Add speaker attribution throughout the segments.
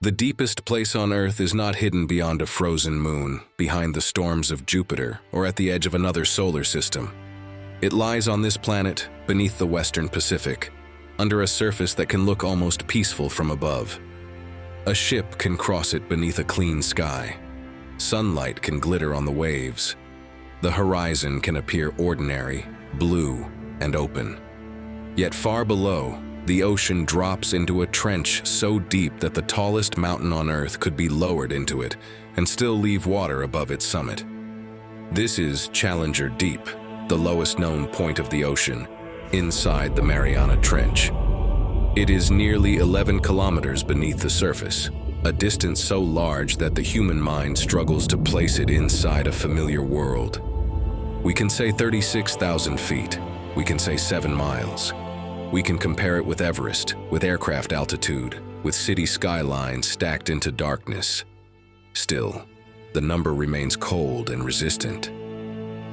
Speaker 1: The deepest place on Earth is not hidden beyond a frozen moon, behind the storms of Jupiter, or at the edge of another solar system. It lies on this planet, beneath the western Pacific, under a surface that can look almost peaceful from above. A ship can cross it beneath a clean sky. Sunlight can glitter on the waves. The horizon can appear ordinary, blue, and open. Yet far below, the ocean drops into a trench so deep that the tallest mountain on Earth could be lowered into it and still leave water above its summit. This is Challenger Deep, the lowest known point of the ocean, inside the Mariana Trench. It is nearly 11 kilometers beneath the surface, a distance so large that the human mind struggles to place it inside a familiar world. We can say 36,000 feet. We can say 7 miles. We can compare it with Everest, with aircraft altitude, with city skylines stacked into darkness. Still, the number remains cold and resistant.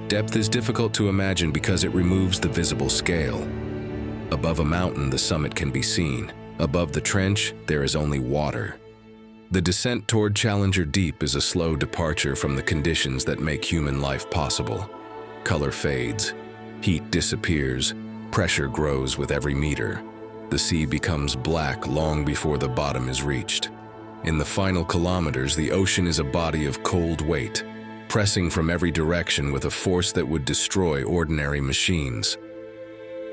Speaker 1: Depth is difficult to imagine because it removes the visible scale. Above a mountain, the summit can be seen. Above the trench, there is only water. The descent toward Challenger Deep is a slow departure from the conditions that make human life possible. Color fades, heat disappears, pressure grows with every meter. The sea becomes black long before the bottom is reached. In the final kilometers, the ocean is a body of cold weight, pressing from every direction with a force that would destroy ordinary machines.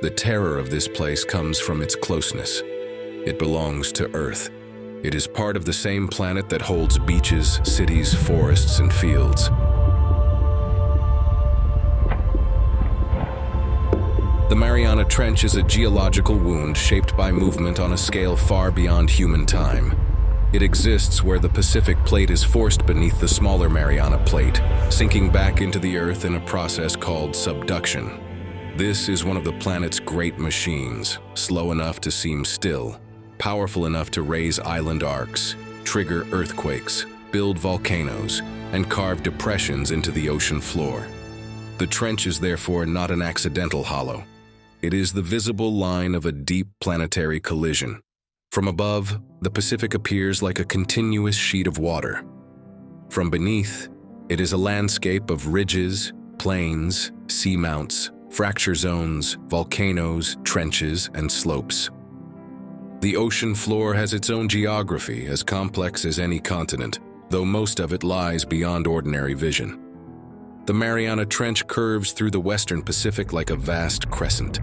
Speaker 1: The terror of this place comes from its closeness. It belongs to Earth. It is part of the same planet that holds beaches, cities, forests, and fields. The Mariana Trench is a geological wound shaped by movement on a scale far beyond human time. It exists where the Pacific Plate is forced beneath the smaller Mariana Plate, sinking back into the Earth in a process called subduction. This is one of the planet's great machines, slow enough to seem still, powerful enough to raise island arcs, trigger earthquakes, build volcanoes, and carve depressions into the ocean floor. The trench is therefore not an accidental hollow. It is the visible line of a deep planetary collision. From above, the Pacific appears like a continuous sheet of water. From beneath, it is a landscape of ridges, plains, seamounts, fracture zones, volcanoes, trenches, and slopes. The ocean floor has its own geography, as complex as any continent, though most of it lies beyond ordinary vision. The Mariana Trench curves through the western Pacific like a vast crescent.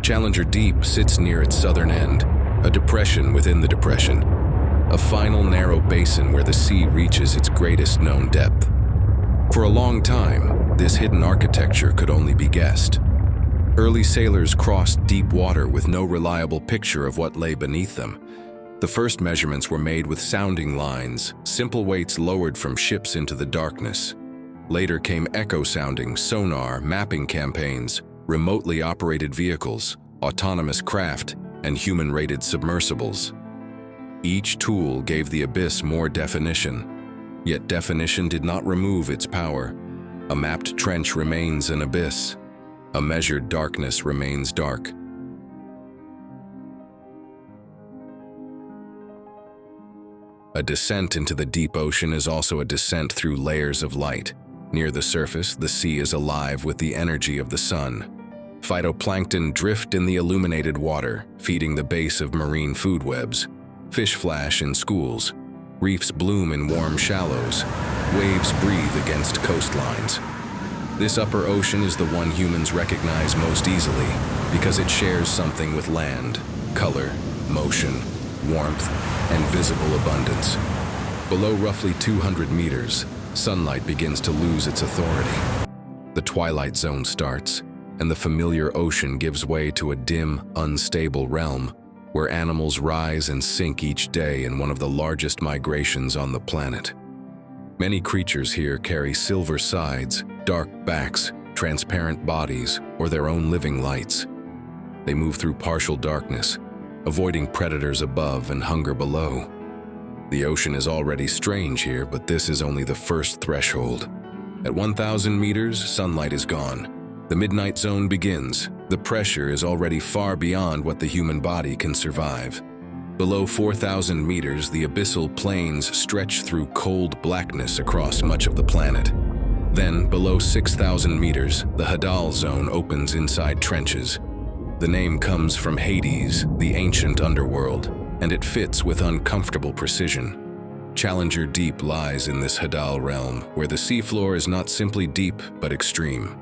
Speaker 1: Challenger Deep sits near its southern end, a depression within the depression, a final narrow basin where the sea reaches its greatest known depth. For a long time, this hidden architecture could only be guessed. Early sailors crossed deep water with no reliable picture of what lay beneath them. The first measurements were made with sounding lines, simple weights lowered from ships into the darkness. Later came echo-sounding, sonar, mapping campaigns, remotely operated vehicles, autonomous craft, and human-rated submersibles. Each tool gave the abyss more definition, yet definition did not remove its power. A mapped trench remains an abyss. A measured darkness remains dark. A descent into the deep ocean is also a descent through layers of light. Near the surface, the sea is alive with the energy of the sun. Phytoplankton drift in the illuminated water, feeding the base of marine food webs. Fish flash in schools. Reefs bloom in warm shallows. Waves breathe against coastlines. This upper ocean is the one humans recognize most easily because it shares something with land: color, motion, warmth, and visible abundance. Below roughly 200 meters, sunlight begins to lose its authority. The twilight zone starts, and the familiar ocean gives way to a dim, unstable realm where animals rise and sink each day in one of the largest migrations on the planet. Many creatures here carry silver sides, dark backs, transparent bodies, or their own living lights. They move through partial darkness, avoiding predators above and hunger below. The ocean is already strange here, but this is only the first threshold. At 1,000 meters, sunlight is gone. The midnight zone begins. The pressure is already far beyond what the human body can survive. Below 4,000 meters, the abyssal plains stretch through cold blackness across much of the planet. Then, below 6,000 meters, the Hadal zone opens inside trenches. The name comes from Hades, the ancient underworld, and it fits with uncomfortable precision. Challenger Deep lies in this Hadal realm, where the seafloor is not simply deep, but extreme.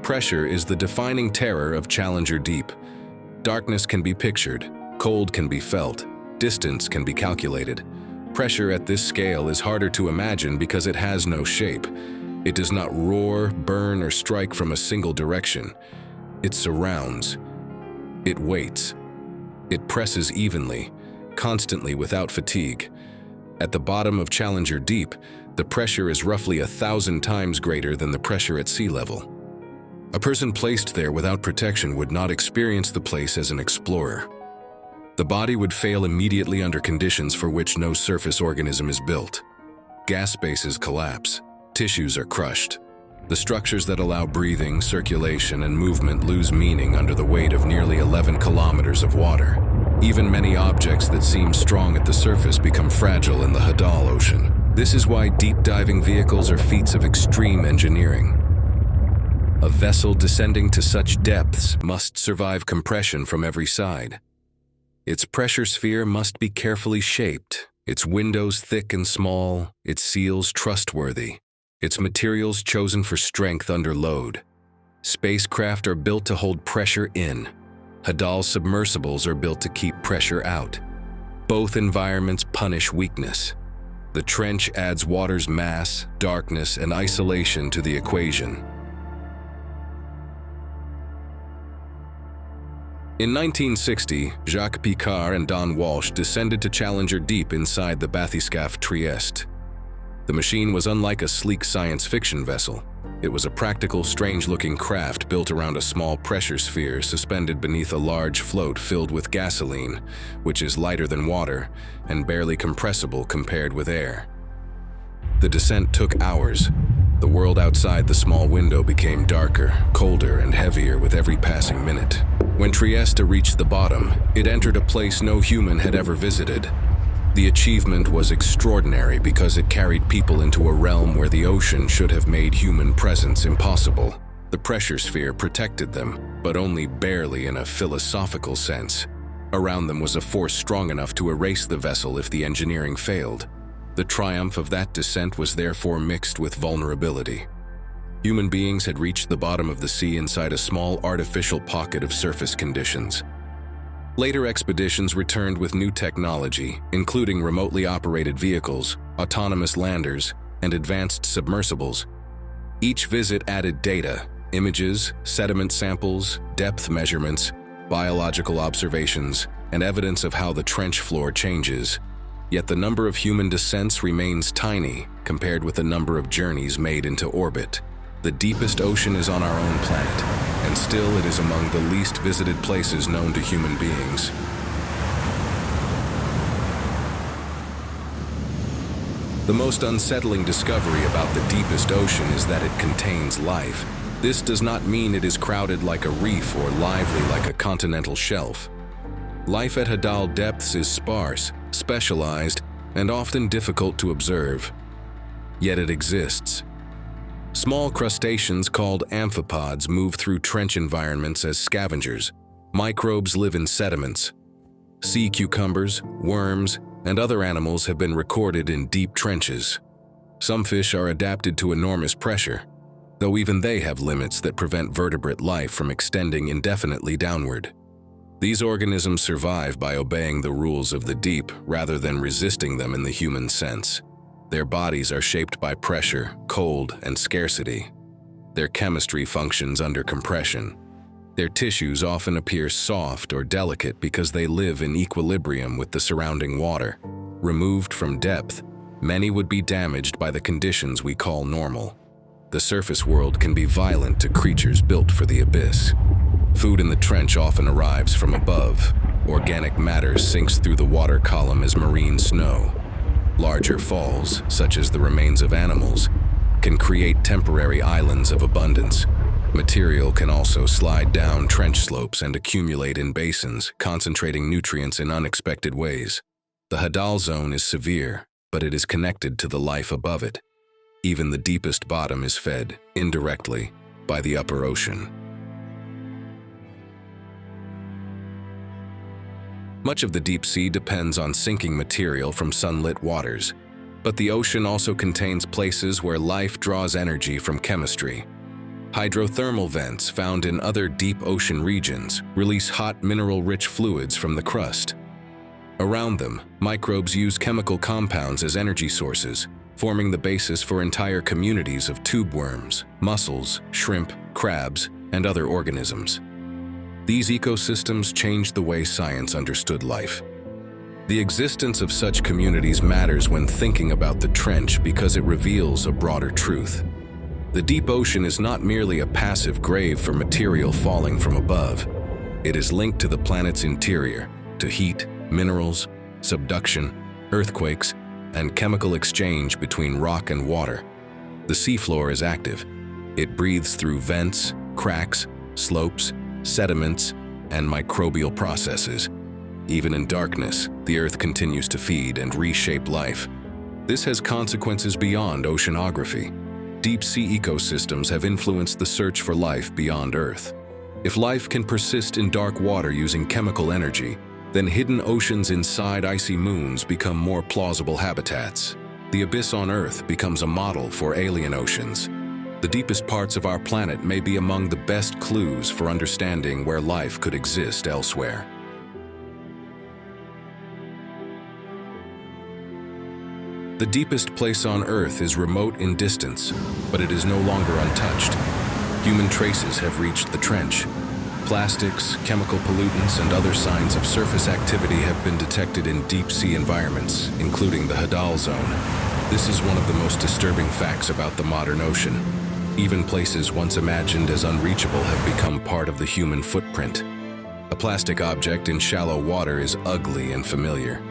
Speaker 1: Pressure is the defining terror of Challenger Deep. Darkness can be pictured, cold can be felt, distance can be calculated. Pressure at this scale is harder to imagine because it has no shape. It does not roar, burn, or strike from a single direction. It surrounds. It waits. It presses evenly, constantly without fatigue. At the bottom of Challenger Deep, the pressure is roughly 1,000 times greater than the pressure at sea level. A person placed there without protection would not experience the place as an explorer. The body would fail immediately under conditions for which no surface organism is built. Gas spaces collapse. Tissues are crushed. The structures that allow breathing, circulation, and movement lose meaning under the weight of nearly 11 kilometers of water. Even many objects that seem strong at the surface become fragile in the Hadal Ocean. This is why deep-diving vehicles are feats of extreme engineering. A vessel descending to such depths must survive compression from every side. Its pressure sphere must be carefully shaped, its windows thick and small, its seals trustworthy, its materials chosen for strength under load. Spacecraft are built to hold pressure in. Hadal submersibles are built to keep pressure out. Both environments punish weakness. The trench adds water's mass, darkness, and isolation to the equation. In 1960, Jacques Picard and Don Walsh descended to Challenger Deep inside the bathyscaphe Trieste. The machine was unlike a sleek science fiction vessel. It was a practical, strange-looking craft built around a small pressure sphere suspended beneath a large float filled with gasoline, which is lighter than water and barely compressible compared with air. The descent took hours. The world outside the small window became darker, colder, and heavier with every passing minute. When Trieste reached the bottom, it entered a place no human had ever visited. The achievement was extraordinary because it carried people into a realm where the ocean should have made human presence impossible. The pressure sphere protected them, but only barely in a philosophical sense. Around them was a force strong enough to erase the vessel if the engineering failed. The triumph of that descent was therefore mixed with vulnerability. Human beings had reached the bottom of the sea inside a small artificial pocket of surface conditions. Later expeditions returned with new technology, including remotely operated vehicles, autonomous landers, and advanced submersibles. Each visit added data, images, sediment samples, depth measurements, biological observations, and evidence of how the trench floor changes. Yet the number of human descents remains tiny compared with the number of journeys made into orbit. The deepest ocean is on our own planet, and still it is among the least visited places known to human beings. The most unsettling discovery about the deepest ocean is that it contains life. This does not mean it is crowded like a reef or lively like a continental shelf. Life at Hadal depths is sparse, specialized, and often difficult to observe. Yet it exists. Small crustaceans called amphipods move through trench environments as scavengers. Microbes live in sediments. Sea cucumbers, worms, and other animals have been recorded in deep trenches. Some fish are adapted to enormous pressure, though even they have limits that prevent vertebrate life from extending indefinitely downward. These organisms survive by obeying the rules of the deep rather than resisting them in the human sense. Their bodies are shaped by pressure, cold, and scarcity. Their chemistry functions under compression. Their tissues often appear soft or delicate because they live in equilibrium with the surrounding water. Removed from depth, many would be damaged by the conditions we call normal. The surface world can be violent to creatures built for the abyss. Food in the trench often arrives from above. Organic matter sinks through the water column as marine snow. Larger falls, such as the remains of animals, can create temporary islands of abundance. Material can also slide down trench slopes and accumulate in basins, concentrating nutrients in unexpected ways. The Hadal zone is severe, but it is connected to the life above it. Even the deepest bottom is fed, indirectly, by the upper ocean. Much of the deep sea depends on sinking material from sunlit waters, but the ocean also contains places where life draws energy from chemistry. Hydrothermal vents found in other deep ocean regions release hot mineral-rich fluids from the crust. Around them, microbes use chemical compounds as energy sources, forming the basis for entire communities of tube worms, mussels, shrimp, crabs, and other organisms. These ecosystems changed the way science understood life. The existence of such communities matters when thinking about the trench because it reveals a broader truth. The deep ocean is not merely a passive grave for material falling from above. It is linked to the planet's interior, to heat, minerals, subduction, earthquakes, and chemical exchange between rock and water. The seafloor is active. It breathes through vents, cracks, slopes, sediments, and microbial processes. Even in darkness, the Earth continues to feed and reshape life. This has consequences beyond oceanography. Deep-sea ecosystems have influenced the search for life beyond Earth. If life can persist in dark water using chemical energy, then hidden oceans inside icy moons become more plausible habitats. The abyss on Earth becomes a model for alien oceans. The deepest parts of our planet may be among the best clues for understanding where life could exist elsewhere. The deepest place on Earth is remote in distance, but it is no longer untouched. Human traces have reached the trench. Plastics, chemical pollutants, and other signs of surface activity have been detected in deep-sea environments, including the Hadal zone. This is one of the most disturbing facts about the modern ocean. Even places once imagined as unreachable have become part of the human footprint. A plastic object in shallow water is ugly and familiar.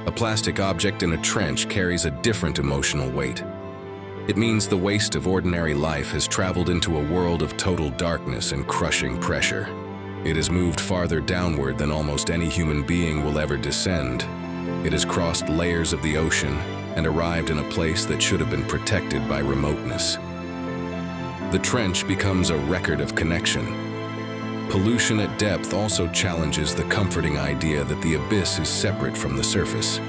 Speaker 1: A plastic object in a trench carries a different emotional weight. It means the waste of ordinary life has traveled into a world of total darkness and crushing pressure. It has moved farther downward than almost any human being will ever descend. It has crossed layers of the ocean and arrived in a place that should have been protected by remoteness. The trench becomes a record of connection. Pollution at depth also challenges the comforting idea that the abyss is separate from the surface.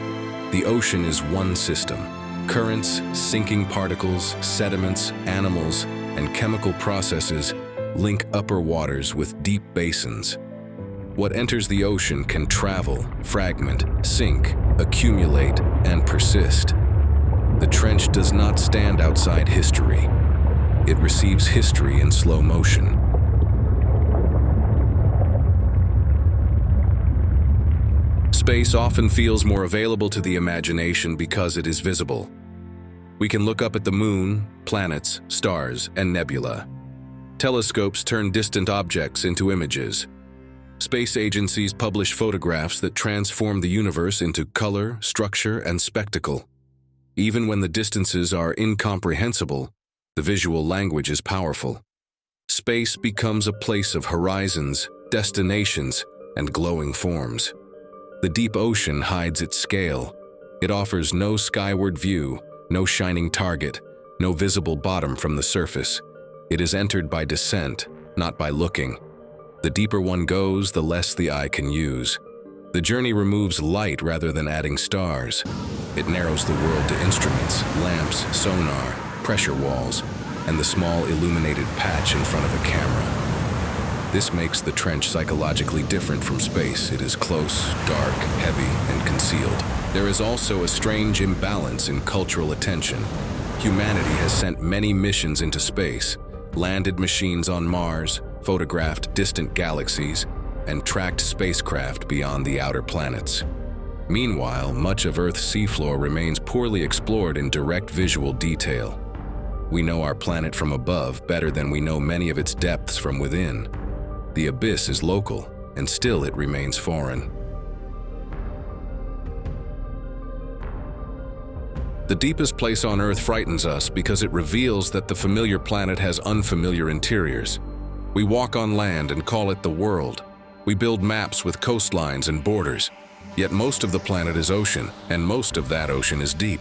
Speaker 1: The ocean is one system. Currents, sinking particles, sediments, animals, and chemical processes link upper waters with deep basins. What enters the ocean can travel, fragment, sink, accumulate, and persist. The trench does not stand outside history. It receives history in slow motion. Space often feels more available to the imagination because it is visible. We can look up at the moon, planets, stars, and nebula. Telescopes turn distant objects into images. Space agencies publish photographs that transform the universe into color, structure, and spectacle. Even when the distances are incomprehensible, the visual language is powerful. Space becomes a place of horizons, destinations, and glowing forms. The deep ocean hides its scale. It offers no skyward view, no shining target, no visible bottom from the surface. It is entered by descent, not by looking. The deeper one goes, the less the eye can use. The journey removes light rather than adding stars. It narrows the world to instruments, lamps, sonar, pressure walls, and the small illuminated patch in front of a camera. This makes the trench psychologically different from space. It is close, dark, heavy, and concealed. There is also a strange imbalance in cultural attention. Humanity has sent many missions into space, landed machines on Mars, photographed distant galaxies, and tracked spacecraft beyond the outer planets. Meanwhile, much of Earth's seafloor remains poorly explored in direct visual detail. We know our planet from above better than we know many of its depths from within. The abyss is local, and still it remains foreign. The deepest place on Earth frightens us because it reveals that the familiar planet has unfamiliar interiors. We walk on land and call it the world. We build maps with coastlines and borders. Yet most of the planet is ocean, and most of that ocean is deep.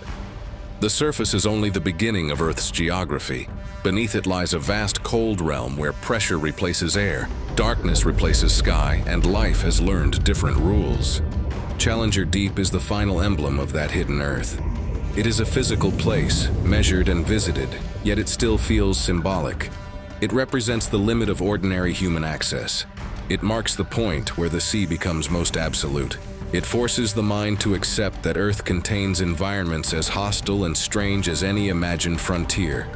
Speaker 1: The surface is only the beginning of Earth's geography. Beneath it lies a vast cold realm where pressure replaces air, darkness replaces sky, and life has learned different rules. Challenger Deep is the final emblem of that hidden Earth. It is a physical place, measured and visited, yet it still feels symbolic. It represents the limit of ordinary human access. It marks the point where the sea becomes most absolute. It forces the mind to accept that Earth contains environments as hostile and strange as any imagined frontier.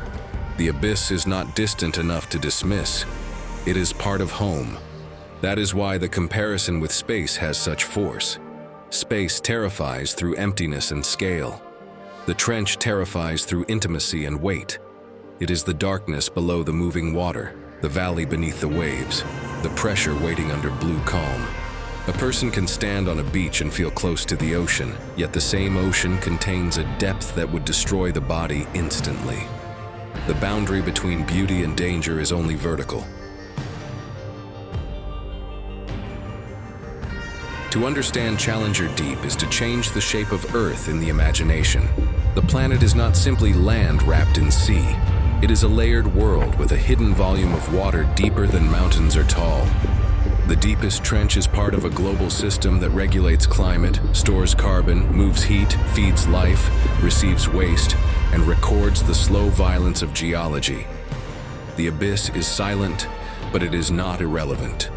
Speaker 1: The abyss is not distant enough to dismiss. It is part of home. That is why the comparison with space has such force. Space terrifies through emptiness and scale. The trench terrifies through intimacy and weight. It is the darkness below the moving water, the valley beneath the waves, the pressure waiting under blue calm. A person can stand on a beach and feel close to the ocean, yet the same ocean contains a depth that would destroy the body instantly. The boundary between beauty and danger is only vertical. To understand Challenger Deep is to change the shape of Earth in the imagination. The planet is not simply land wrapped in sea. It is a layered world with a hidden volume of water deeper than mountains are tall. The deepest trench is part of a global system that regulates climate, stores carbon, moves heat, feeds life, receives waste, and records the slow violence of geology. The abyss is silent, but it is not irrelevant.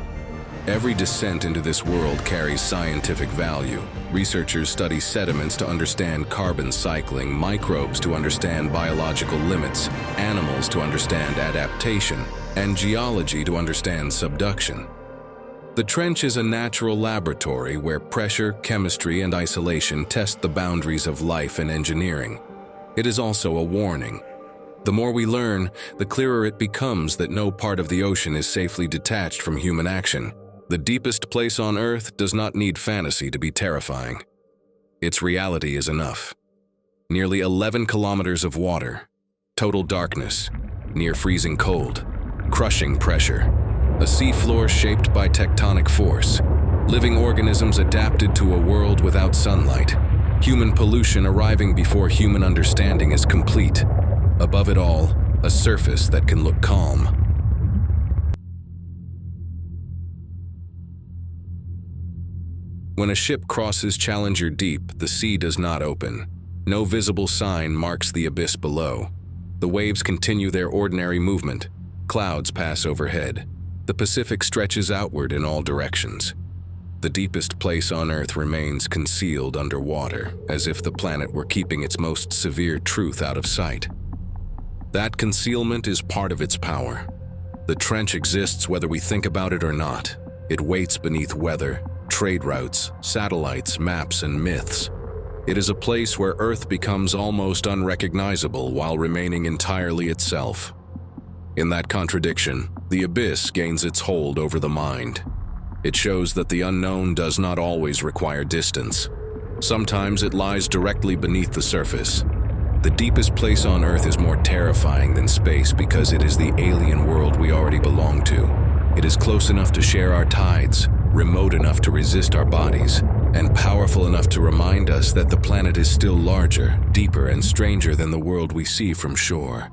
Speaker 1: Every descent into this world carries scientific value. Researchers study sediments to understand carbon cycling, microbes to understand biological limits, animals to understand adaptation, and geology to understand subduction. The trench is a natural laboratory where pressure, chemistry, and isolation test the boundaries of life and engineering. It is also a warning. The more we learn, the clearer it becomes that no part of the ocean is safely detached from human action. The deepest place on Earth does not need fantasy to be terrifying. Its reality is enough. Nearly 11 kilometers of water, total darkness, near freezing cold, crushing pressure. A seafloor shaped by tectonic force, living organisms adapted to a world without sunlight, human pollution arriving before human understanding is complete. Above it all, a surface that can look calm. When a ship crosses Challenger Deep, the sea does not open. No visible sign marks the abyss below. The waves continue their ordinary movement. Clouds pass overhead. The Pacific stretches outward in all directions. The deepest place on Earth remains concealed underwater, as if the planet were keeping its most severe truth out of sight. That concealment is part of its power. The trench exists whether we think about it or not. It waits beneath weather, trade routes, satellites, maps, and myths. It is a place where Earth becomes almost unrecognizable while remaining entirely itself. In that contradiction, the abyss gains its hold over the mind. It shows that the unknown does not always require distance. Sometimes it lies directly beneath the surface. The deepest place on Earth is more terrifying than space because it is the alien world we already belong to. It is close enough to share our tides, remote enough to resist our bodies, and powerful enough to remind us that the planet is still larger, deeper, and stranger than the world we see from shore.